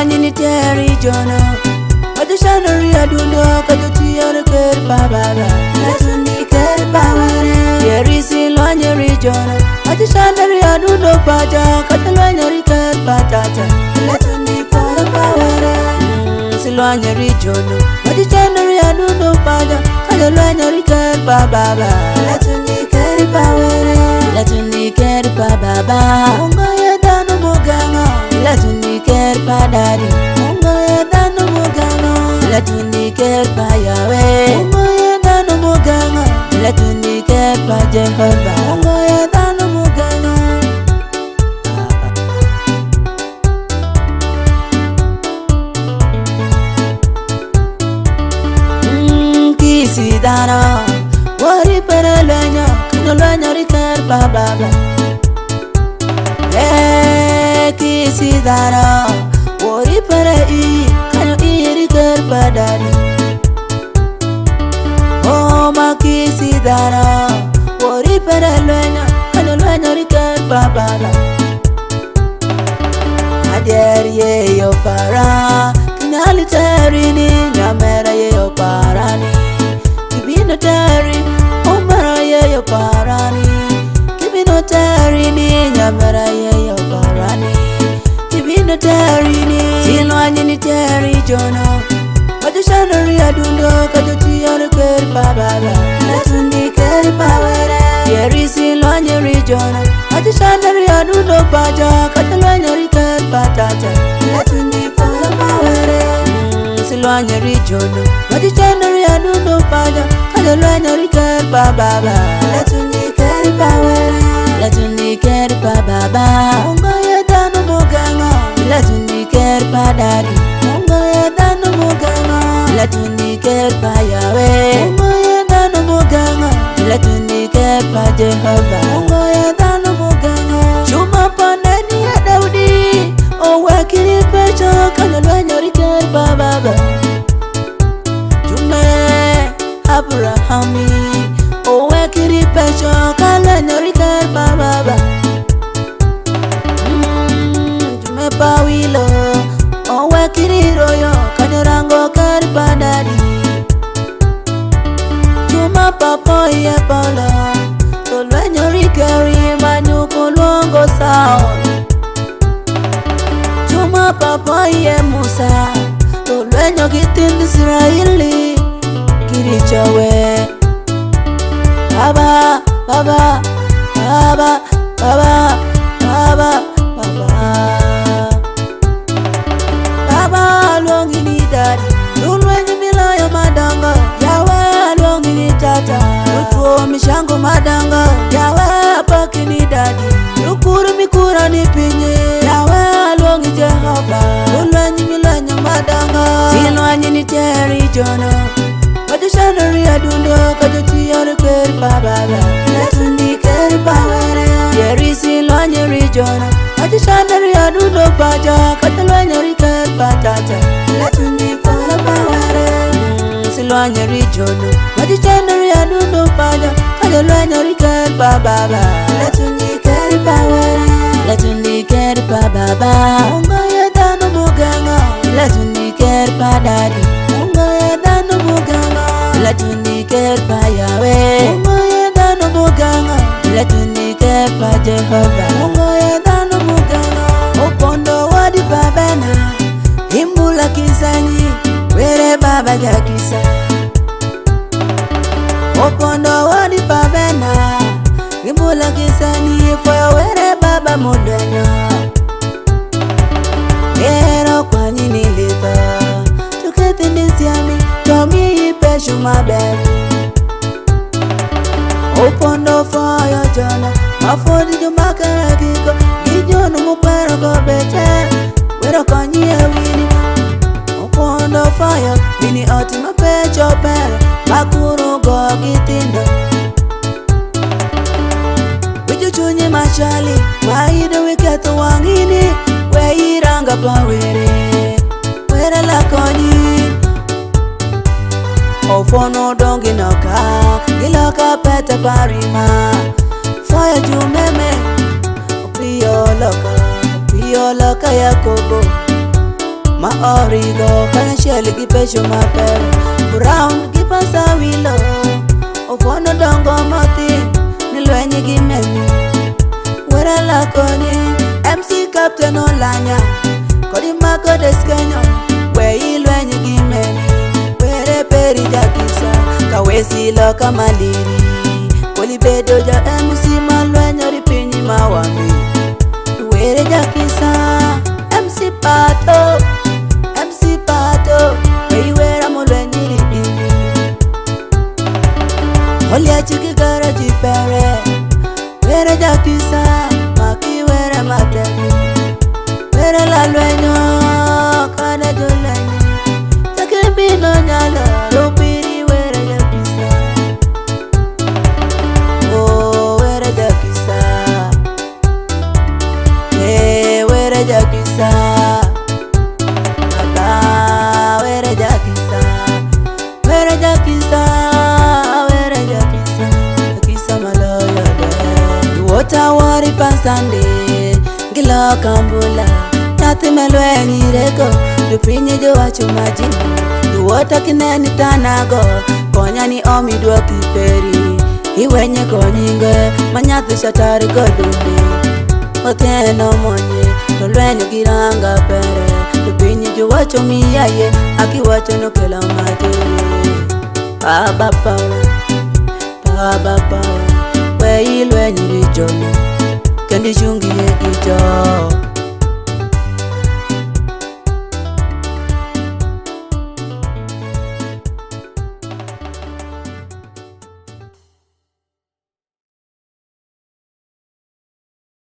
Silwanyi ni teri jono Madu shanari adundo Kato tiyore ker bababa Letundi ker babare Yeri silwanyi ri jono Madu shanari adundo paja Kato lwanyari ker patata Letundi ker babare Silwanyi ri jono Madu shanari adundo paja Kato lwanyari ker bababa Letundi ker babare Letundi ker bababa Ungo yedano muganga Letundi ker padari Ungo yedano muganga Letundi ker pa Yahweh Ungo yedano muganga Letundi ker pa Jehovah Ungo yedano muganga Kisi dana Wari para lanya Kano lanya ker pa baba Kisi dana Wari para Kano iri ker pa dadi Oh ma kisi dana Wari para lanya Kano lanya ker pa baba Ader ye yo para Kinali terini Nyamera ye yo parani Kibino teri Umara ye yo parani Kibino terini Nyamera ye yo parani Kibino terini Silwanyi ni teri jono Madu shanari adundo Kato tiyore ker bababa Letundi ker babare Yeri silwanyi ri jono Madu shanari adundo paja Kato lwanyari ker patata Letundi ker babare Silwanyi ri jono Madu shanari adundo paja Kato lwanyari ker bababa Letundi ker babare Letundi ker bababa Ungo yedano muganga Letundi ker padari Ungo yedano muganga Letundi ker pa Yahweh Ungo yedano muganga Letundi ker pa Jehovah Ungo yedano muganga Chuma paneni ya Daudi Owe kiri pecho Kano lwanyari ker bababa Jume Abrahami Owe kiri pecho Kano lwanyari ker bababa Jume Pawilo Owe kiri royo Kano rango ker padadi Juma papa ye pala Tolwenyori keri Manyuko luongo sao Juma papa ye Musa Tolwenyo gitin Israeli Kiri chawe Baba, baba, baba, baba, baba, baba Baba longi ni daddy Lulwenyi milayo madanga Yawe longi ni tata Lutuo mishango madanga Yawe apaki ni daddy Lukuru mikura ni pinye Yawe longi Jehova Lulwenyi milayo madanga Silwanyi ni teri jono Madu shanari adundo Kato tiyore ker bababa Letundi ker babare Yeri silwanyi ri jono Madu shanari adundo paja Kato lwanyari ker patata Letundi ker babare Silwanyi ri jono Madu shanari adundo paja Kato lwanyari ker bababa Letundi ker babare Letundi ker bababa Ungo yedano muganga Letundi ker padari Ungo yedano muganga Letundi ker pa Yahweh Ungo yedano muganga Letundi ker pa Jehovah Ungo yedano muganga Opondo wadi babena Himbula kisanyi Were baba jakisa Opondo wadi babena Himbula kisanyi Foya were baba mudenya Kero kwa nyini lita Tuketi ndisiami Tomi ipe shumaberi Opondo foya jona Mafodi jumakara kiko Gijono mukwero gobete Wero konyi wini Opondo foya Mini oti mapecho pere Makuru go gitindo Wiju chunyi machali Waido wiketo wangini Weiranga pa Were la konyi Ofono dongi noka Giloka pete parima Fire jumeme Piyo loka Yakobo ma origo kanya shell gi pecho maber brown gi pasa wilo ofono dongo mati ni lwenyi gi memi wera lakoni MC Captain Olanya kodi mako deskenyo we ilwenyi gi memi were peri jakisa kawesi loka maliri koli bedo ja MC malwenyo ripinyi mawami were jakisa MC Pato wera mulwenyi ripinyi olia chiki gara jipere were jakisa maki were matani were la lwenyo kada jolenyi takibino nyalo rupiri were jakisa oh were jakisa were jakisa were jakisa maloyo wota wari pansande gilo kambula nyathi melwenyi reko jopinyi jowacho majini wota kineni tanago konya ni omi duoki peri iwenye konyinge manyathi shatari godumbi otieno monye to lwenyo giranga pere jopinyi jowacho miyaye akiwacho nokelo majini Baba we ilwenyi richono kendi chungi ye kicho